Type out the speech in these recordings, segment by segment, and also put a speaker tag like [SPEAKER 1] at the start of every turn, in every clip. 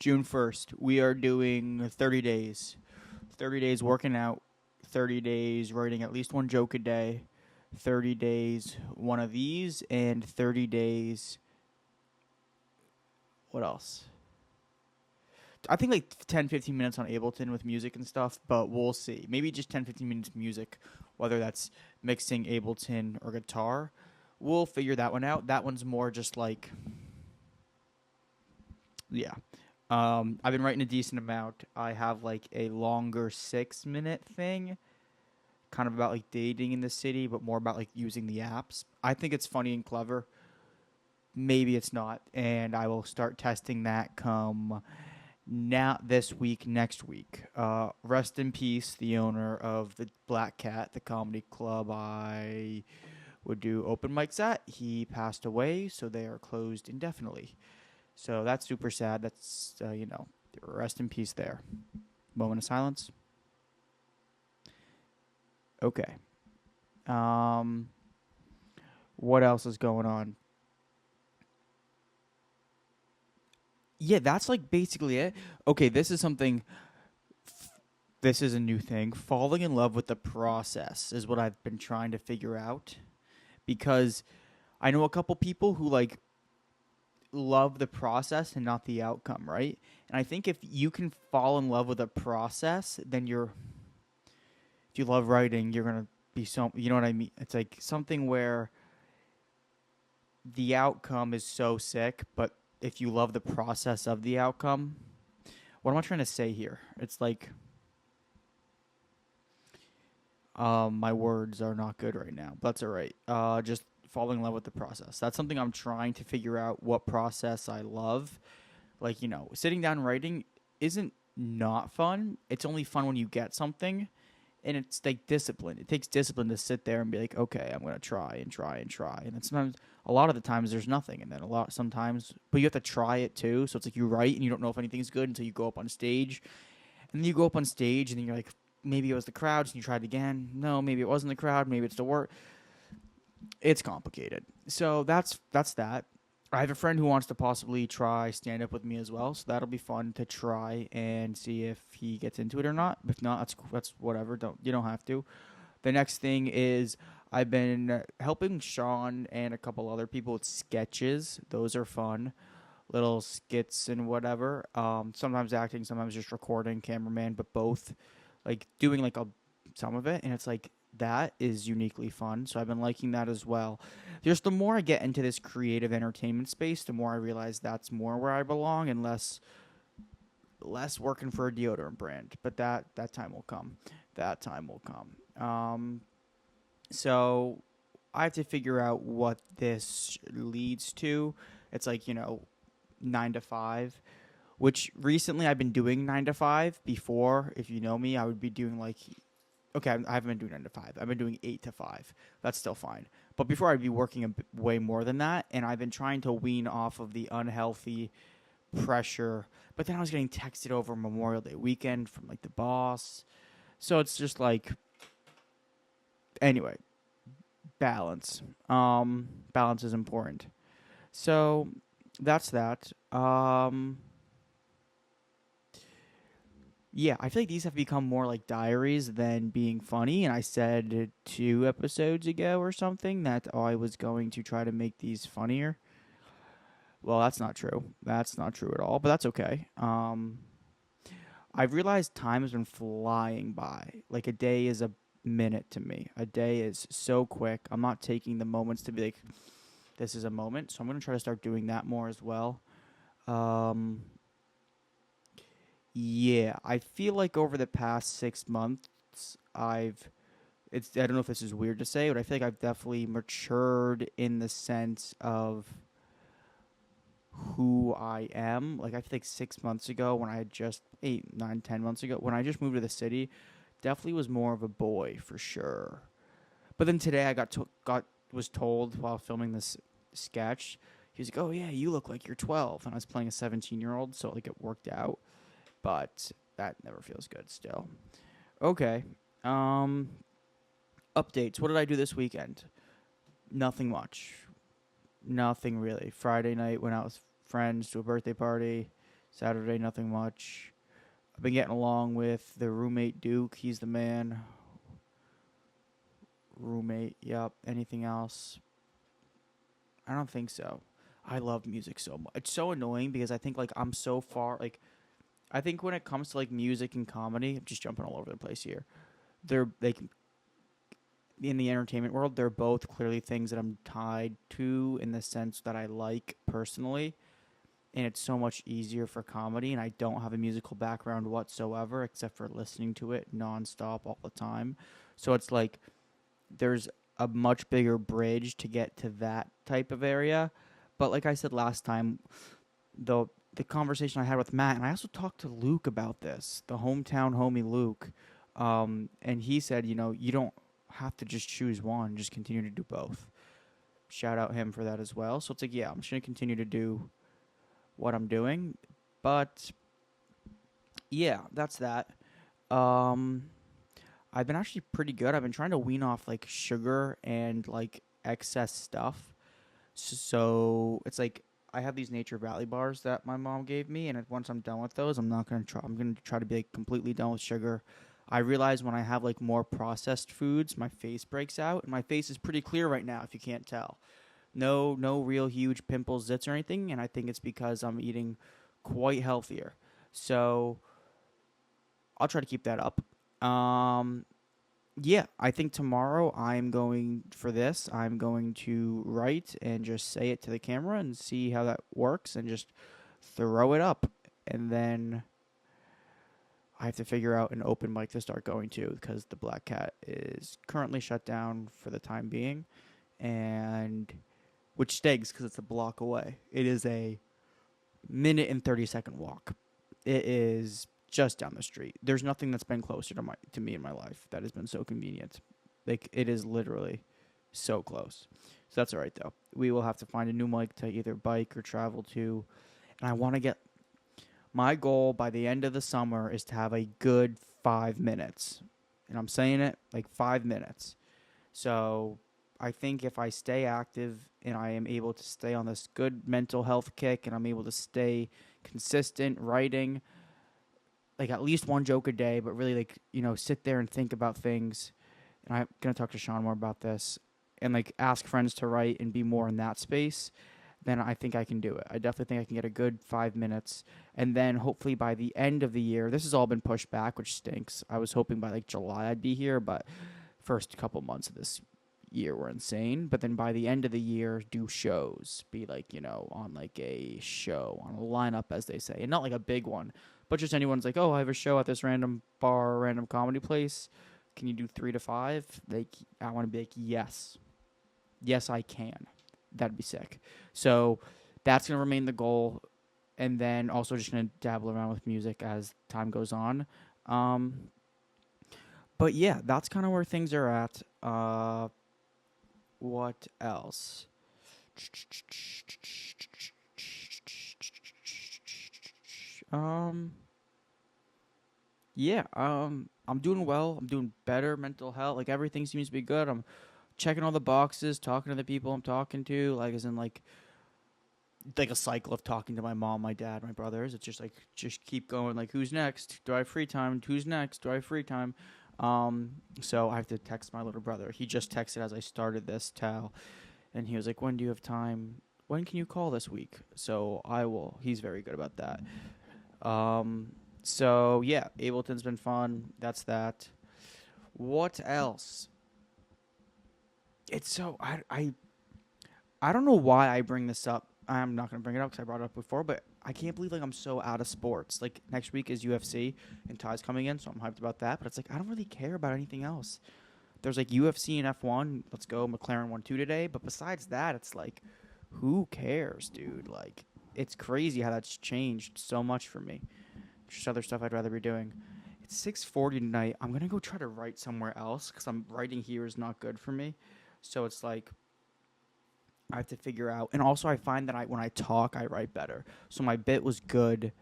[SPEAKER 1] June 1st, we are doing 30 days. 30 days working out, 30 days writing at least one joke a day, 30 days one of these, and 30 days. What else? I think like 10, 15 minutes on Ableton with music and stuff, but we'll see. Maybe just 10, 15 minutes music, whether that's mixing Ableton or guitar. We'll figure that one out. That one's more just like, yeah. I've been writing a decent amount. I have like a longer 6 minute thing, kind of about like dating in the city, but more about like using the apps. I think it's funny and clever. Maybe it's not, and I will start testing that come now this week, next week. Rest in peace, the owner of the Black Cat, the comedy club I would do open mics at. He passed away, so they are closed indefinitely. So that's super sad. That's rest in peace there. Moment of silence. Okay. Um, what else is going on? Yeah, that's like basically it. Okay, this is something. This is a new thing. Falling in love with the process is what I've been trying to figure out because I know a couple people who like love the process and not the outcome, right? And I think if you can fall in love with a process, then if you love writing, you're going to be so, you know what I mean? It's like something where the outcome is so sick, but if you love the process of the outcome, what am I trying to say here? It's like my words are not good right now, but that's all right. Just falling in love with the process. That's something I'm trying to figure out what process I love. Like, sitting down and writing isn't not fun. It's only fun when you get something. And it's like discipline. It takes discipline to sit there and be like, okay, I'm gonna try and try and try. And then sometimes, a lot of the times, there's nothing. And then sometimes, but you have to try it too. So it's like you write and you don't know if anything's good until you go up on stage. And then you go up on stage and then you're like, maybe it was the crowd, and you tried again. No, maybe it wasn't the crowd. Maybe it's the work. It's complicated. So that's that. I have a friend who wants to possibly try stand up with me as well, so that'll be fun to try and see if he gets into it or not. If not, that's whatever. You don't have to. The next thing is I've been helping Sean and a couple other people with sketches. Those are fun, little skits and whatever. Sometimes acting, sometimes just recording, cameraman, but both. Like doing like some of it, and it's like that is uniquely fun. So I've been liking that as well. Just the more I get into this creative entertainment space, the more I realize that's more where I belong, and less working for a deodorant brand. But that time will come. That time will come. So I have to figure out what this leads to. It's like 9 to 5. Which recently I've been doing 9 to 5. Before, if you know me, I would be doing like, okay, I haven't been doing 9 to 5. I've been doing 8 to 5. That's still fine. But before I'd be working way more than that, and I've been trying to wean off of the unhealthy pressure. But then I was getting texted over Memorial Day weekend from like the boss. So it's just like, anyway, balance. Balance is important. So that's that. Yeah, I feel like these have become more like diaries than being funny. And I said 2 episodes ago or something that I was going to try to make these funnier. Well, that's not true. That's not true at all, but that's okay. I've realized time has been flying by. Like a day is a minute to me. A day is so quick. I'm not taking the moments to be like, this is a moment. So I'm going to try to start doing that more as well. Um, Yeah, I feel like over the past 6 months, I don't know if this is weird to say, but I feel like I've definitely matured in the sense of who I am. Like I feel like 6 months ago, when I had just 8, 9, 10 months ago, when I just moved to the city, definitely was more of a boy for sure. But then today I was told while filming this sketch, he was like, "Oh yeah, you look like you're 12," and I was playing a 17-year-old, so like it worked out. But that never feels good still. Okay. Um Updates. What did I do this weekend? Nothing much. Nothing really. Friday night went out with friends to a birthday party. Saturday, nothing much. I've been getting along with the roommate Duke. He's the man. Roommate, yep. Anything else? I don't think so. I love music so much. It's so annoying because I think like I'm so far like I think when it comes to like music and comedy, I'm just jumping all over the place here. They can in the entertainment world, they're both clearly things that I'm tied to in the sense that I like personally. And it's so much easier for comedy, and I don't have a musical background whatsoever except for listening to it nonstop all the time. So it's like there's a much bigger bridge to get to that type of area. But like I said last time, the conversation I had with Matt, and I also talked to Luke about this, the hometown homie Luke, and he said, you don't have to just choose one, just continue to do both. Shout out him for that as well. So it's like, yeah, I'm just gonna continue to do what I'm doing, but yeah, that's that. Um, I've been actually pretty good. I've been trying to wean off like sugar and like excess stuff. So it's like I have these Nature Valley bars that my mom gave me, and once I'm done with those, I'm not gonna try. I'm gonna try to be like completely done with sugar. I realize when I have like more processed foods, my face breaks out, and my face is pretty clear right now. If you can't tell, no real huge pimples, zits, or anything, and I think it's because I'm eating quite healthier. So I'll try to keep that up. Um, yeah, I think tomorrow I'm going for this. I'm going to write and just say it to the camera and see how that works and just throw it up. And then I have to figure out an open mic to start going to because the Black Cat is currently shut down for the time being, and which stinks because it's a block away. It is a minute and 30-second walk. It is just down the street. There's nothing that's been closer to me in my life that has been so convenient. Like it is literally so close. So that's all right though. We will have to find a new mic to either bike or travel to. And I want to get my goal by the end of the summer is to have a good 5 minutes. And I'm saying it like 5 minutes. So I think if I stay active and I am able to stay on this good mental health kick and I'm able to stay consistent writing, like at least one joke a day, but really like, sit there and think about things. And I'm going to talk to Sean more about this and like ask friends to write and be more in that space. Then I think I can do it. I definitely think I can get a good 5 minutes. And then hopefully by the end of the year, this has all been pushed back, which stinks. I was hoping by like July I'd be here, but first couple months of this year were insane. But then by the end of the year, do shows. Be like, on like a show, on a lineup, as they say. And not like a big one, but just anyone's like, oh, I have a show at this random bar, random comedy place. Can you do 3 to 5? Like, I want to be like, yes. Yes, I can. That'd be sick. So that's going to remain the goal. And then also just going to dabble around with music as time goes on. But yeah, that's kind of where things are at. What else? Um, yeah, I'm doing well. I'm doing better mental health. Like everything seems to be good. I'm checking all the boxes, talking to the people I'm talking to, like as in like a cycle of talking to my mom, my dad, my brothers. It's just like just keep going. Like who's next? Do I have free time? Who's next? Do I have free time? So I have to text my little brother. He just texted as I started this towel, and he was like, "When do you have time? When can you call this week?" So I will. He's very good about that. So yeah, Ableton's been fun. That's that. What else? It's so I don't know why I bring this up. I'm not gonna bring it up because I brought it up before, but I can't believe like I'm so out of sports. Like next week is UFC and Ty's coming in, so I'm hyped about that. But it's like I don't really care about anything else. There's like UFC and F1. Let's go. McLaren won 2 today, but besides that, it's like who cares, dude? Like it's crazy how that's changed so much for me. Just other stuff I'd rather be doing. It's 6:40 tonight. I'm gonna go try to write somewhere else because I'm writing here is not good for me. So it's like I have to figure out. And also, I find that when I talk, I write better. So my bit was good,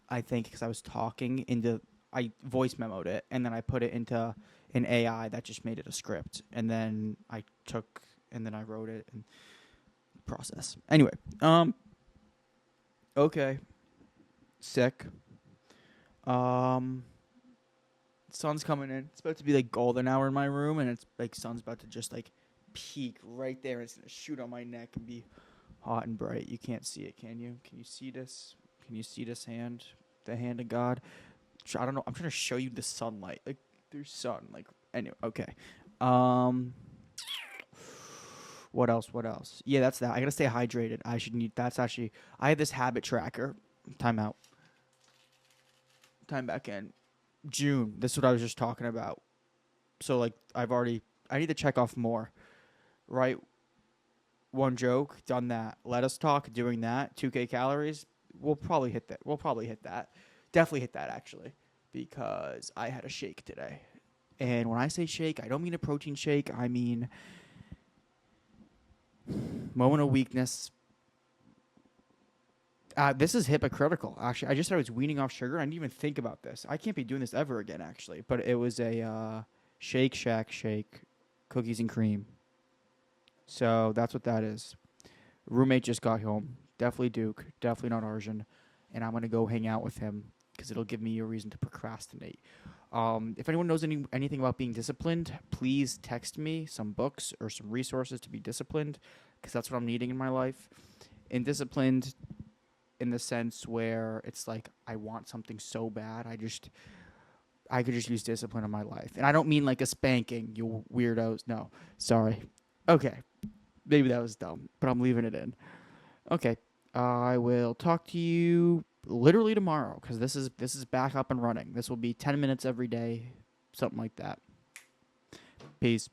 [SPEAKER 1] I think, because I was talking I voice memoed it, and then I put it into an AI that just made it a script. And then and then I wrote it and process. Anyway, Okay. Sick. Um, Sun's coming in. It's about to be like golden hour in my room, and it's like sun's about to just like peak right there. It's gonna shoot on my neck and be hot and bright. You can't see it, can you? Can you see this? Can you see this hand? The hand of God. I don't know. I'm trying to show you the sunlight. Like there's sun. Like anyway. Okay. Um. What else? What else? Yeah, that's that. I gotta stay hydrated. I should need. That's actually. I have this habit tracker. Time out. Time back in. June. This is what I was just talking about. So like I need to check off more. Right? One joke, done that. Let us talk, doing that. 2K calories. We'll probably hit that. We'll probably hit that. Definitely hit that actually. Because I had a shake today. And when I say shake, I don't mean a protein shake. I mean moment of weakness. This is hypocritical. Actually, I just started weaning off sugar. I didn't even think about this. I can't be doing this ever again. Actually, but it was a Shake Shack shake, cookies and cream. So that's what that is. Roommate just got home. Definitely Duke. Definitely not Arjun. And I'm gonna go hang out with him because it'll give me a reason to procrastinate. If anyone knows anything about being disciplined, please text me some books or some resources to be disciplined because that's what I'm needing in my life. And disciplined in the sense where it's like I want something so bad, I could just use discipline in my life. And I don't mean like a spanking, you weirdos. No. Sorry. Okay. Maybe that was dumb, but I'm leaving it in. Okay. I will talk to you literally tomorrow cuz this is back up and running. This will be 10 minutes every day, something like that. Peace.